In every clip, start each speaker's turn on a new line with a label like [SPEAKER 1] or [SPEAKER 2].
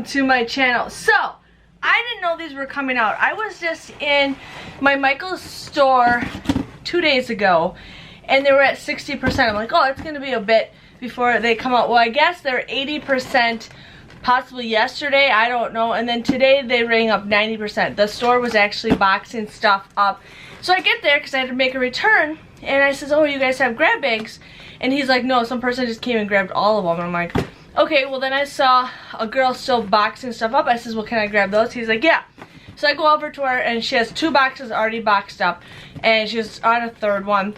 [SPEAKER 1] welcome to my channel. So, I didn't know these were coming out. I was just in my Michael's store 2 days ago and they were at 60%. I'm like, oh, it's gonna be a bit before they come out. Well, I guess they're 80% possibly yesterday, I don't know, and then today they rang up 90%. The store was actually boxing stuff up. So I get there because I had to make a return and I says, oh, you guys have grab bags? And he's like, no, some person just came and grabbed all of them. And I'm like, okay, well then I saw a girl still boxing stuff up. I says, well, can I grab those? He's like, yeah. So I go over to her and she has 2 boxes already boxed up and she's on a 3rd one.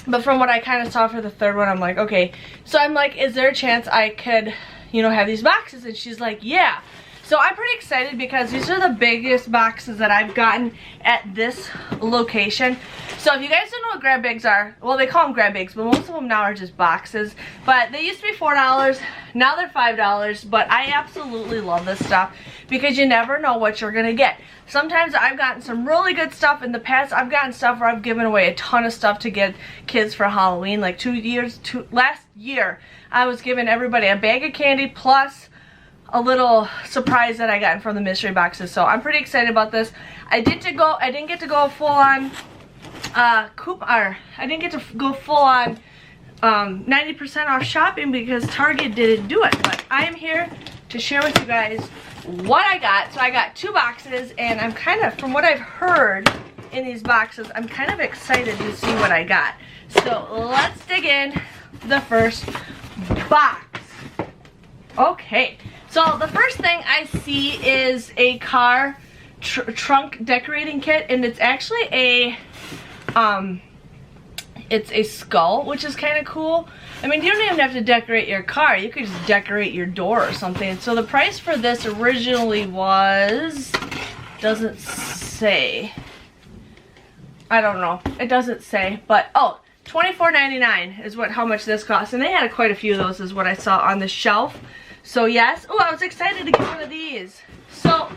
[SPEAKER 1] But from what I kind of saw for the 3rd one, I'm like, okay. So I'm like, is there a chance I could, you know, have these boxes? And she's like, yeah. So I'm pretty excited because these are the biggest boxes that I've gotten at this location. So if you guys don't know what grab bags are, well, they call them grab bags, but most of them now are just boxes. But they used to be $4, now they're $5, but I absolutely love this stuff because you never know what you're gonna get. Sometimes I've gotten some really good stuff. In the past, I've gotten stuff where I've given away a ton of stuff to get kids for Halloween. Like last year, I was giving everybody a bag of candy plus a little surprise that I got from the mystery boxes. So I'm pretty excited about this. I didn't get to go full on I didn't get to go full on 90% off shopping because Target didn't do it. But I am here to share with you guys what I got. So I got 2 boxes and I'm kind of, from what I've heard in these boxes, I'm kind of excited to see what I got. So let's dig in the first box. Okay, so the first thing I see is a car trunk decorating kit, and it's actually a it's a skull, which is kind of cool. I mean, you don't even have to decorate your car, you could just decorate your door or something. So the price for this originally was, doesn't say, I don't know, it doesn't say, but oh, $24.99 is how much this costs, and they had quite a few of those is what I saw on the shelf. So yes, oh, I was excited to get one of these. So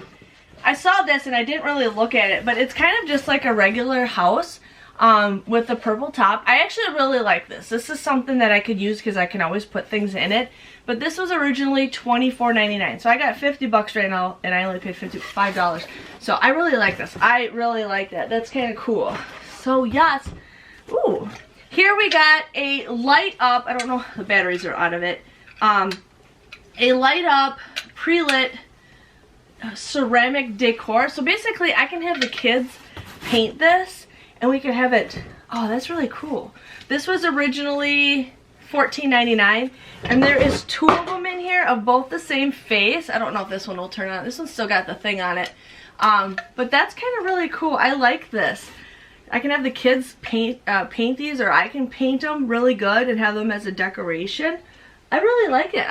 [SPEAKER 1] I saw this and I didn't really look at it, but it's kind of just like a regular house with the purple top. I actually really like this. This is something that I could use because I can always put things in it. But this was originally $24.99, so I got 50 bucks right now, and I only paid $55. So I really like this. I really like that. That's kind of cool. So yes, ooh, here we got a light up. I don't know, the batteries are out of it. A light up pre-lit ceramic decor. So basically I can have the kids paint this and we can have it, oh, that's really cool. This was originally $14.99 and there is 2 of them in here of both the same face. I don't know if this one will turn on. This one's still got the thing on it. But that's kind of really cool. I like this. I can have the kids paint these, or I can paint them really good and have them as a decoration. I really like it.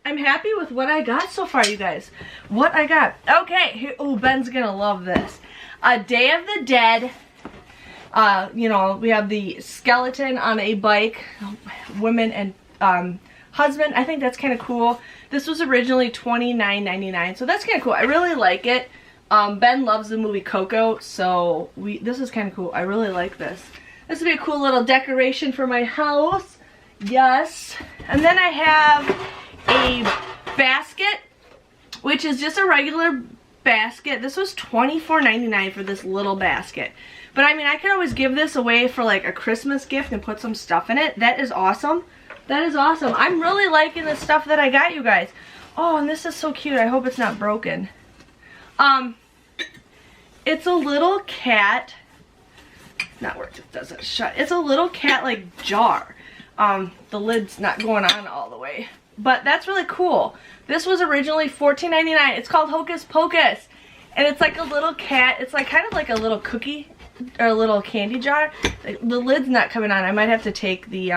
[SPEAKER 1] I'm happy with what I got so far, you guys. What I got. Okay, here, oh, Ben's gonna love this. A Day of the Dead. You know, we have the skeleton on a bike, women and husband. I think that's kind of cool. This was originally $29.99, so that's kind of cool. I really like it. Ben loves the movie Coco, so this is kind of cool. I really like this. This would be a cool little decoration for my house. Yes. And then I have a basket, which is just a regular basket. This was $24.99 for this little basket. But I mean, I could always give this away for like a Christmas gift and put some stuff in it. That is awesome. That is awesome. I'm really liking the stuff that I got, you guys. Oh, and this is so cute. I hope it's not broken. It's a little cat. Not where it doesn't shut. It's a little cat like jar. The lid's not going on all the way, but that's really cool. This was originally $14.99. It's called Hocus Pocus, and it's like a little cat. It's like kind of like a little cookie or a little candy jar. The lid's not coming on. I might have to take the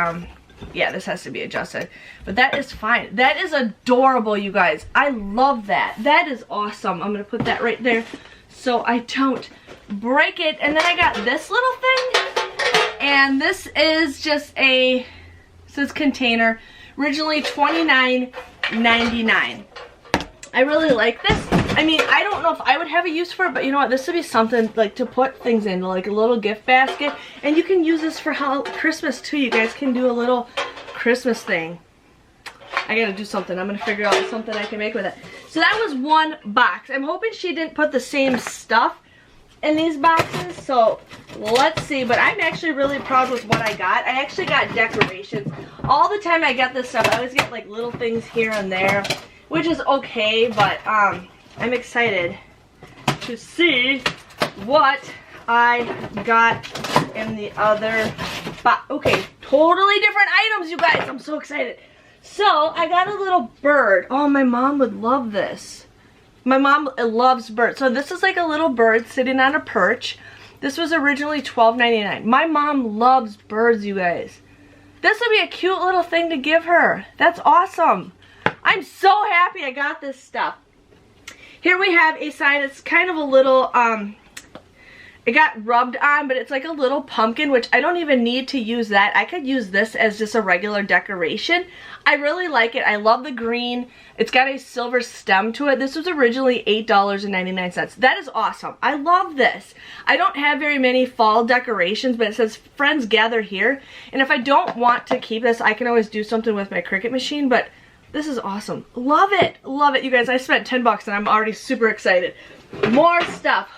[SPEAKER 1] yeah, this has to be adjusted, but that is fine. That is adorable, you guys. I love that. That is awesome. I'm gonna put that right there so I don't break it. And then I got this little thing, and this is just a, says container, originally $29.99. I really like this. I mean, I don't know if I would have a use for it, but you know what, this would be something like to put things in, like a little gift basket. And you can use this for Christmas too. You guys can do a little Christmas thing. I gotta do something. I'm gonna figure out something I can make with it. So that was one box. I'm hoping she didn't put the same stuff in these boxes, so let's see. But I'm actually really proud with what I got. I actually got decorations. All the time I get this stuff, I always get like little things here and there, which is okay, but I'm excited to see what I got in the other box. Okay, totally different items, you guys. I'm so excited. So I got a little bird. Oh, my mom would love this. My mom loves birds. So this is like a little bird sitting on a perch. This was originally $12.99. My mom loves birds, you guys. This would be a cute little thing to give her. That's awesome. I'm so happy I got this stuff. Here we have a sign. It's kind of a little, it got rubbed on, but it's like a little pumpkin, which I don't even need to use that. I could use this as just a regular decoration. I really like it. I love the green. It's got a silver stem to it. This was originally $8.99. That is awesome. I love this. I don't have very many fall decorations, but it says friends gather here. And if I don't want to keep this, I can always do something with my Cricut machine, but this is awesome. Love it. Love it, you guys. I spent 10 bucks and I'm already super excited. More stuff.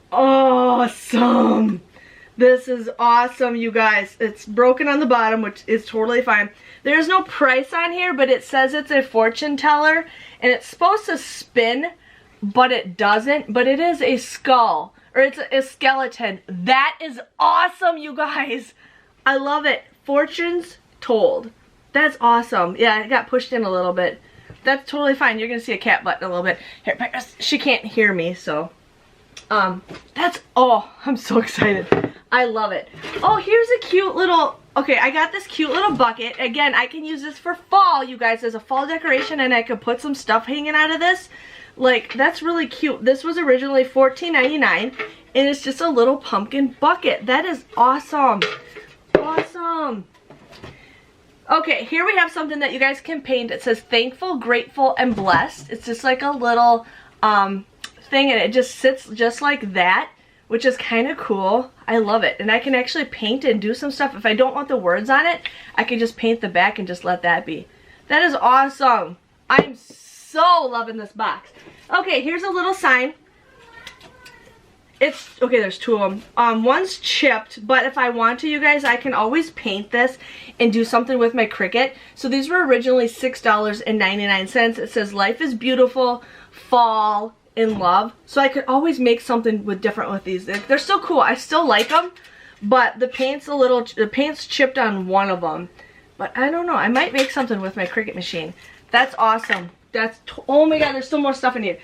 [SPEAKER 1] Awesome. This is awesome, you guys. It's broken on the bottom, which is totally fine. There's no price on here, but it says it's a fortune teller, and it's supposed to spin, but it doesn't. But it is a skull, or it's a skeleton. That is awesome, you guys. I love it. Fortunes told. That's awesome. Yeah, it got pushed in a little bit. That's totally fine. You're gonna see a cat butt in a little bit. Here, she can't hear me, so. That's, oh, I'm so excited. I love it. Oh, here's a cute little, okay, I got this cute little bucket. Again, I can use this for fall, you guys, as a fall decoration, and I could put some stuff hanging out of this. Like, that's really cute. This was originally $14.99, and it's just a little pumpkin bucket. That is awesome. Awesome. Okay, here we have something that you guys can paint. It says thankful, grateful, and blessed. It's just like a little, thing, and it just sits just like that, which is kind of cool. I love it. And I can actually paint and do some stuff. If I don't want the words on it, I can just paint the back and just let that be. That is awesome. I'm so loving this box. Okay, here's a little sign. It's, okay, there's two of them. One's chipped, but if I want to, you guys, I can always paint this and do something with my Cricut. So these were originally $6.99. It says life is beautiful, fall, in love. So I could always make something different with these. They're still cool. I still like them, but the paint's chipped on one of them. But I don't know. I might make something with my Cricut machine. That's awesome. That's, oh my god, there's still more stuff in here.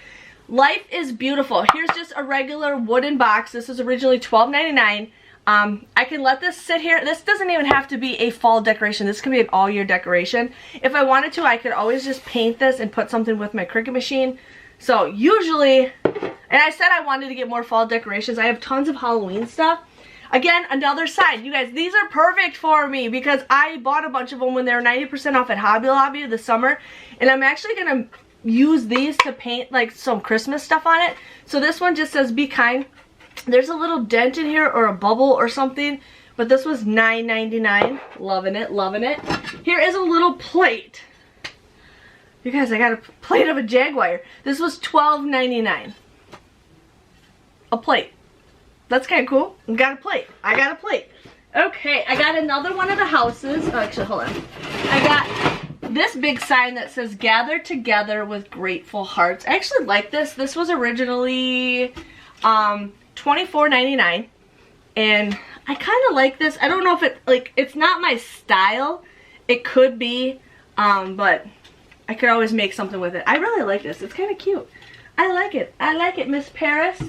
[SPEAKER 1] Life is beautiful. Here's just a regular wooden box. This is originally $12.99. I can let this sit here. This doesn't even have to be a fall decoration. This can be an all year decoration. If I wanted to, I could always just paint this and put something with my Cricut machine. So usually, and I said I wanted to get more fall decorations. I have tons of Halloween stuff. Again, another side. You guys, these are perfect for me because I bought a bunch of them when they were 90% off at Hobby Lobby this summer. And I'm actually going to use these to paint like some Christmas stuff on it. So this one just says be kind. There's a little dent in here or a bubble or something. But this was $9.99. Loving it, loving it. Here is a little plate. You guys, I got a plate of a Jaguar. This was $12.99. A plate. That's kind of cool. I got a plate. I got a plate. Okay, I got another one of the houses. Oh, actually, hold on. I got this big sign that says gather together with grateful hearts. I actually like this. This was originally $24.99. And I kind of like this. I don't know if it, like, it's not my style. It could be, but I could always make something with it. I really like this. It's kind of cute. I like it. I like it, Miss Paris.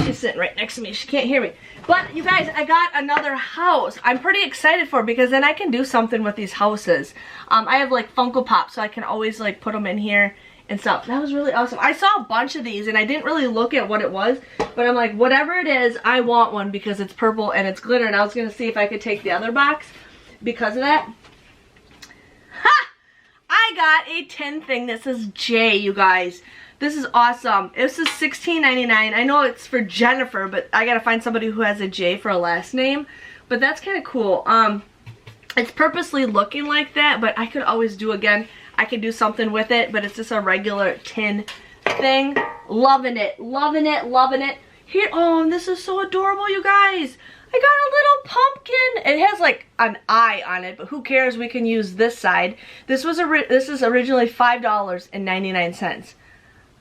[SPEAKER 1] She's sitting right next to me. She can't hear me. But you guys, I got another house. I'm pretty excited for it because then I can do something with these houses. I have like Funko Pop, so I can always like put them in here and stuff. That was really awesome. I saw a bunch of these and I didn't really look at what it was, but I'm like, whatever it is, I want one because it's purple and it's glitter. And I was going to see if I could take the other box because of that. Ha! I got a tin thing that says J, you guys. This is awesome. This is $16.99. I know it's for Jennifer, but I gotta find somebody who has a J for a last name. But that's kind of cool. It's purposely looking like that, but I could always do again. I could do something with it, but it's just a regular tin thing. Loving it, loving it, loving it. Here, oh, this is so adorable, you guys. I got a little pumpkin. It has like an eye on it, but who cares? We can use this side. This is originally $5.99.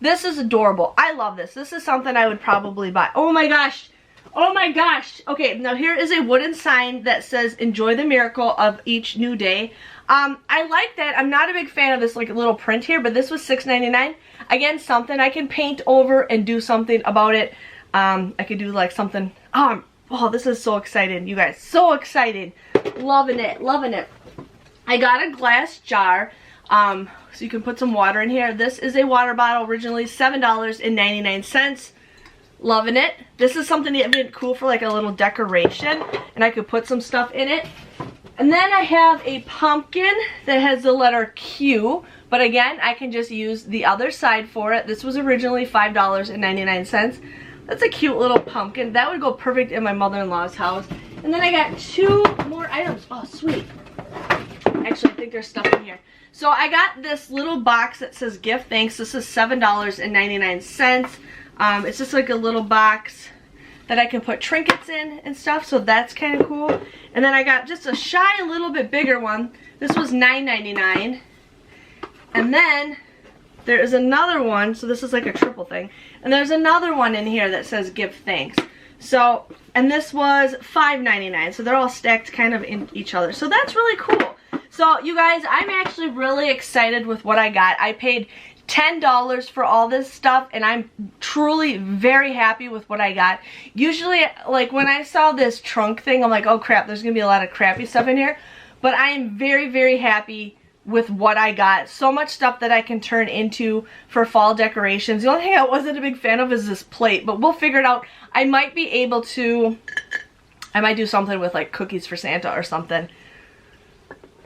[SPEAKER 1] This is adorable. I love this. This is something I would probably buy. Oh my gosh. Oh my gosh. Okay, now here is a wooden sign that says, enjoy the miracle of each new day. I like that. I'm not a big fan of this like little print here, but this was $6.99. Again, something I can paint over and do something about it. I could do like something, oh, this is so exciting, you guys. So excited. Loving it, loving it. I got a glass jar, so you can put some water in here. This is a water bottle, originally $7.99. Loving it. This is something that would be cool for like a little decoration, and I could put some stuff in it. And then I have a pumpkin that has the letter Q, but again, I can just use the other side for it. This was originally $5.99. That's a cute little pumpkin. That would go perfect in my mother-in-law's house. And then I got 2 more items. Oh, sweet. Actually, I think there's stuff in here. So I got this little box that says gift thanks. This is $7.99. It's just like a little box that I can put trinkets in and stuff, so that's kind of cool. And then I got just a shy, a little bit bigger one. This was $9.99. And then there is another one, so this is like a triple thing. And there's another one in here that says give thanks. So, and this was $5.99. So they're all stacked kind of in each other. So that's really cool. So you guys, I'm actually really excited with what I got. I paid $10 for all this stuff, and I'm truly very happy with what I got. Usually, like when I saw this trunk thing, I'm like, oh crap, there's gonna be a lot of crappy stuff in here. But I am very, very happy with what I got. So much stuff that I can turn into for fall decorations. The only thing I wasn't a big fan of is this plate, but we'll figure it out. I might be able to, I might do something with like cookies for Santa or something.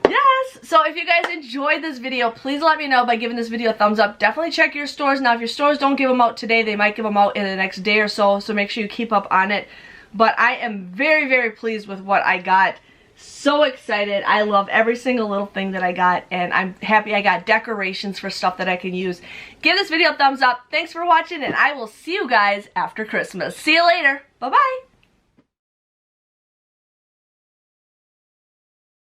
[SPEAKER 1] Yes! So if you guys enjoyed this video, please let me know by giving this video a thumbs up. Definitely check your stores. Now if your stores don't give them out today, they might give them out in the next day or so, so make sure you keep up on it. But I am very, very pleased with what I got. So excited. I love every single little thing that I got, and I'm happy I got decorations for stuff that I can use. Give this video a thumbs up. Thanks for watching, and I will see you guys after Christmas. See you later. Bye-bye.